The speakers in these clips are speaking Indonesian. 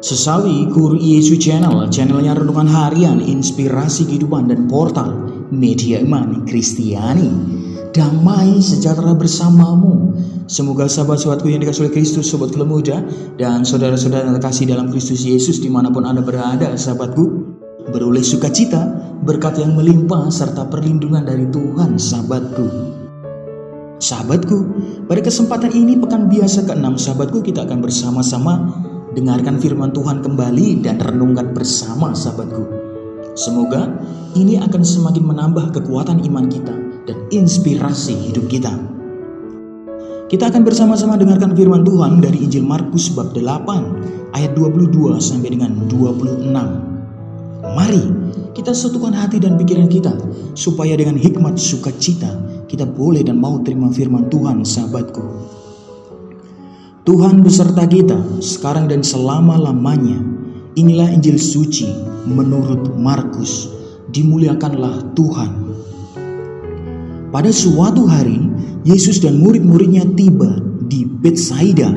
Sesawi Guru Yesus channelnya renungan harian, inspirasi kehidupan dan portal media iman Kristiani. Damai sejahtera bersamamu. Semoga sahabat-sahabatku yang dikasihi oleh Kristus, sobat Kelem Muda, dan saudara-saudara yang terkasih dalam Kristus Yesus dimanapun Anda berada, sahabatku, beroleh sukacita, berkat yang melimpah, serta perlindungan dari Tuhan, sahabatku. Sahabatku, pada kesempatan ini pekan biasa ke-6, sahabatku, kita akan bersama-sama dengarkan firman Tuhan kembali dan renungkan bersama, sahabatku. Semoga ini akan semakin menambah kekuatan iman kita dan inspirasi hidup kita. Kita akan bersama-sama dengarkan firman Tuhan dari Injil Markus bab 8 ayat 22 sampai dengan 26. Mari kita satukan hati dan pikiran kita supaya dengan hikmat sukacita kita boleh dan mau terima firman Tuhan, sahabatku. Tuhan beserta kita sekarang dan selama-lamanya. Inilah Injil suci menurut Markus. Dimuliakanlah Tuhan. Pada suatu hari, Yesus dan murid-muridnya tiba di Betsaida.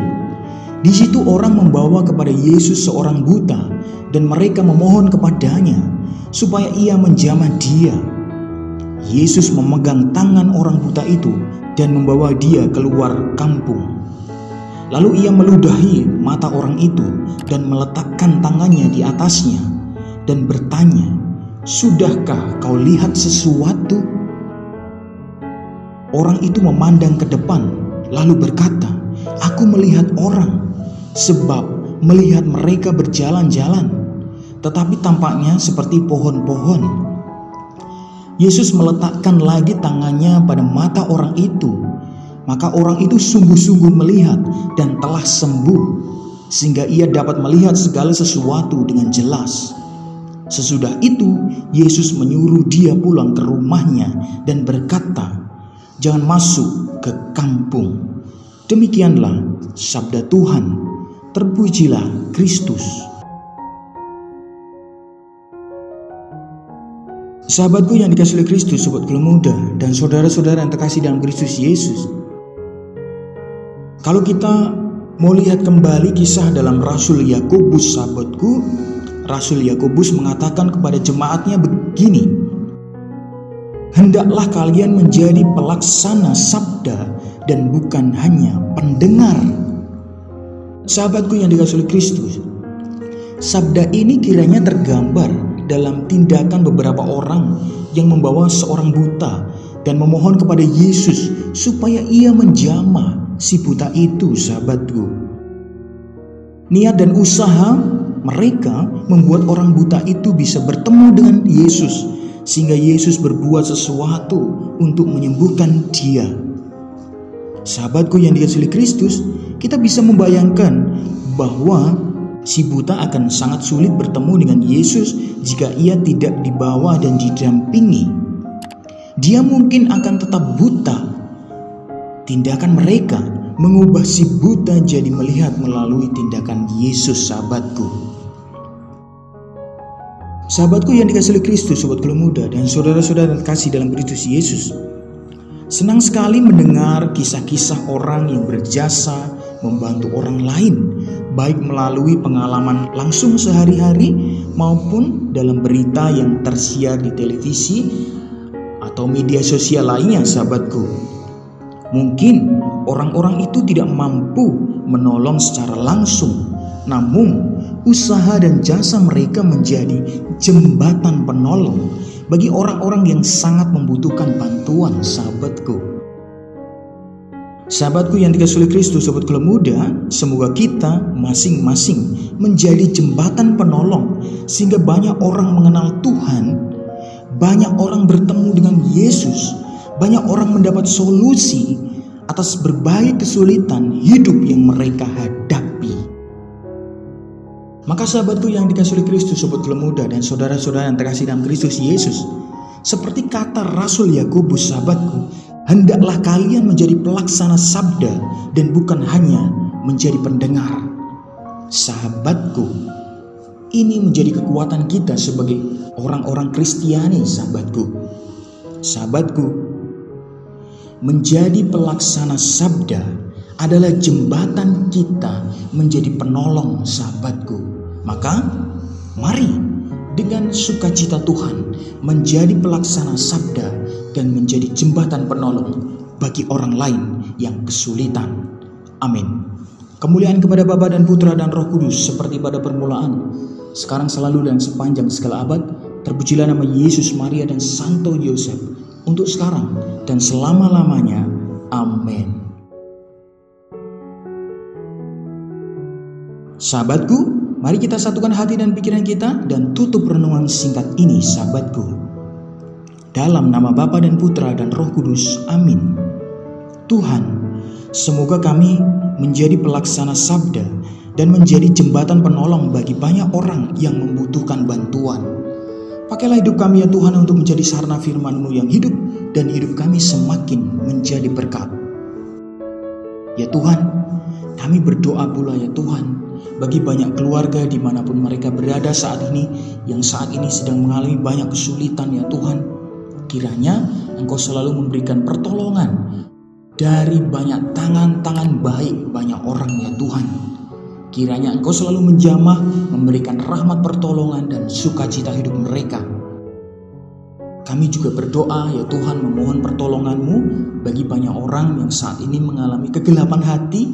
Di situ orang membawa kepada Yesus seorang buta dan mereka memohon kepadanya supaya ia menjamah dia. Yesus memegang tangan orang buta itu dan membawa dia keluar kampung. Lalu ia meludahi mata orang itu dan meletakkan tangannya di atasnya dan bertanya, "Sudahkah kau lihat sesuatu?" Orang itu memandang ke depan lalu berkata, "Aku melihat orang, sebab melihat mereka berjalan-jalan, tetapi tampaknya seperti pohon-pohon." Yesus meletakkan lagi tangannya pada mata orang itu. Maka orang itu sungguh-sungguh melihat dan telah sembuh, sehingga ia dapat melihat segala sesuatu dengan jelas. Sesudah itu, Yesus menyuruh dia pulang ke rumahnya dan berkata, "Jangan masuk ke kampung." Demikianlah sabda Tuhan. Terpujilah Kristus. Sahabatku yang dikasihi oleh Kristus, sobat Kelem Muda, dan saudara-saudara yang terkasih dalam Kristus Yesus, kalau kita mau lihat kembali kisah dalam Rasul Yakobus, sahabatku, Rasul Yakobus mengatakan kepada jemaatnya begini, "Hendaklah kalian menjadi pelaksana sabda dan bukan hanya pendengar." Sahabatku yang dikasihi oleh Kristus, sabda ini kiranya tergambar dalam tindakan beberapa orang yang membawa seorang buta dan memohon kepada Yesus supaya ia menjamah si buta itu, sahabatku. Niat dan usaha mereka membuat orang buta itu bisa bertemu dengan Yesus, sehingga Yesus berbuat sesuatu untuk menyembuhkan dia. Sahabatku yang dikasihi Kristus, kita bisa membayangkan bahwa si buta akan sangat sulit bertemu dengan Yesus jika ia tidak dibawa dan didampingi. Dia mungkin akan tetap buta. Tindakan mereka mengubah si buta jadi melihat melalui tindakan Yesus, sahabatku. Sahabatku yang dikasihi Kristus, sobat Kelem Muda, dan saudara-saudara yang terkasih dalam Kristus Yesus, senang sekali mendengar kisah-kisah orang yang berjasa membantu orang lain, baik melalui pengalaman langsung sehari-hari maupun dalam berita yang tersiar di televisi atau media sosial lainnya, sahabatku. Mungkin orang-orang itu tidak mampu menolong secara langsung, namun usaha dan jasa mereka menjadi jembatan penolong bagi orang-orang yang sangat membutuhkan bantuan, sahabatku. Sahabatku yang dikasihi Kristus, sobat Kelem Muda, semoga kita masing-masing menjadi jembatan penolong sehingga banyak orang mengenal Tuhan, banyak orang bertemu dengan Yesus, banyak orang mendapat solusi atas berbagai kesulitan hidup yang mereka hadapi. Maka sahabatku yang dikasihi Kristus, sobat Kelem Muda, dan saudara-saudara yang terkasih dalam Kristus Yesus, seperti kata Rasul Yakobus, sahabatku, hendaklah kalian menjadi pelaksana sabda dan bukan hanya menjadi pendengar. Sahabatku, ini menjadi kekuatan kita sebagai orang-orang Kristiani, sahabatku. Sahabatku, menjadi pelaksana sabda adalah jembatan kita menjadi penolong, sahabatku. Maka mari dengan sukacita Tuhan menjadi pelaksana sabda dan menjadi jembatan penolong bagi orang lain yang kesulitan. Amin. Kemuliaan kepada Bapa dan Putra dan Roh Kudus seperti pada permulaan, sekarang selalu dan sepanjang segala abad. Terpujilah nama Yesus, Maria dan Santo Yosef, untuk sekarang dan selama-lamanya. Amin. Sahabatku, mari kita satukan hati dan pikiran kita dan tutup renungan singkat ini, sahabatku. Dalam nama Bapa dan Putra dan Roh Kudus. Amin. Tuhan, semoga kami menjadi pelaksana sabda dan menjadi jembatan penolong bagi banyak orang yang membutuhkan bantuan. Pakailah hidup kami ya Tuhan untuk menjadi sarana firman-Mu yang hidup, dan hidup kami semakin menjadi berkat. Ya Tuhan, kami berdoa pula ya Tuhan, bagi banyak keluarga dimanapun mereka berada saat ini, yang saat ini sedang mengalami banyak kesulitan ya Tuhan. Kiranya Engkau selalu memberikan pertolongan dari banyak tangan-tangan baik banyak orang ya Tuhan. Kiranya Engkau selalu menjamah, memberikan rahmat pertolongan dan sukacita hidup mereka. Kami juga berdoa ya Tuhan, memohon pertolongan-Mu bagi banyak orang yang saat ini mengalami kegelapan hati,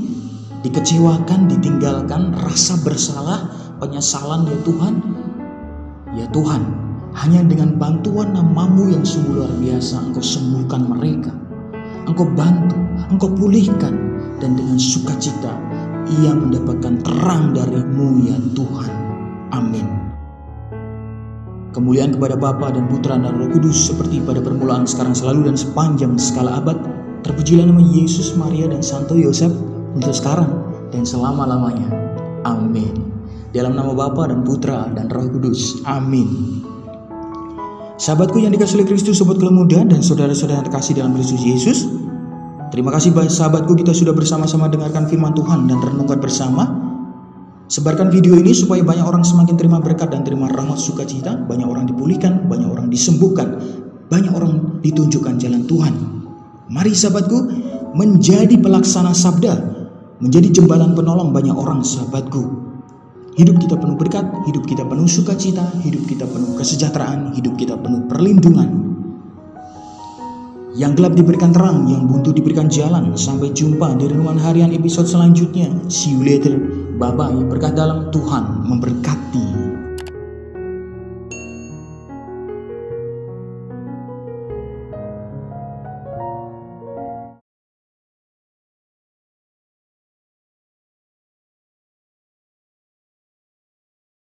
dikecewakan, ditinggalkan, rasa bersalah, penyesalan ya Tuhan. Ya Tuhan, hanya dengan bantuan nama-Mu yang sungguh luar biasa, Engkau sembuhkan mereka, Engkau bantu, Engkau pulihkan, dan dengan sukacita ia mendapatkan terang dari-Mu ya Tuhan. Amin. Kemuliaan kepada Bapa dan Putra dan Roh Kudus seperti pada permulaan, sekarang, selalu dan sepanjang segala abad. Terpujilah nama Yesus, Maria dan Santo Yosef, untuk sekarang dan selama-lamanya. Amin. Dalam nama Bapa dan Putra dan Roh Kudus. Amin. Sahabatku yang dikasihi oleh Kristus, sobat Kelemuda dan saudara-saudara yang terkasih dalam Kristus Yesus, terima kasih sahabatku, kita sudah bersama-sama dengarkan firman Tuhan dan renungkan bersama. Sebarkan video ini supaya banyak orang semakin terima berkat dan terima rahmat sukacita. Banyak orang dipulihkan, banyak orang disembuhkan, banyak orang ditunjukkan jalan Tuhan. Mari sahabatku, menjadi pelaksana sabda, menjadi jembatan penolong banyak orang sahabatku. Hidup kita penuh berkat, hidup kita penuh sukacita, hidup kita penuh kesejahteraan, hidup kita penuh perlindungan. Yang gelap diberikan terang, yang buntu diberikan jalan. Sampai jumpa di renungan harian episode selanjutnya. See you later. Bye-bye. Berkat dalam Tuhan memberkati.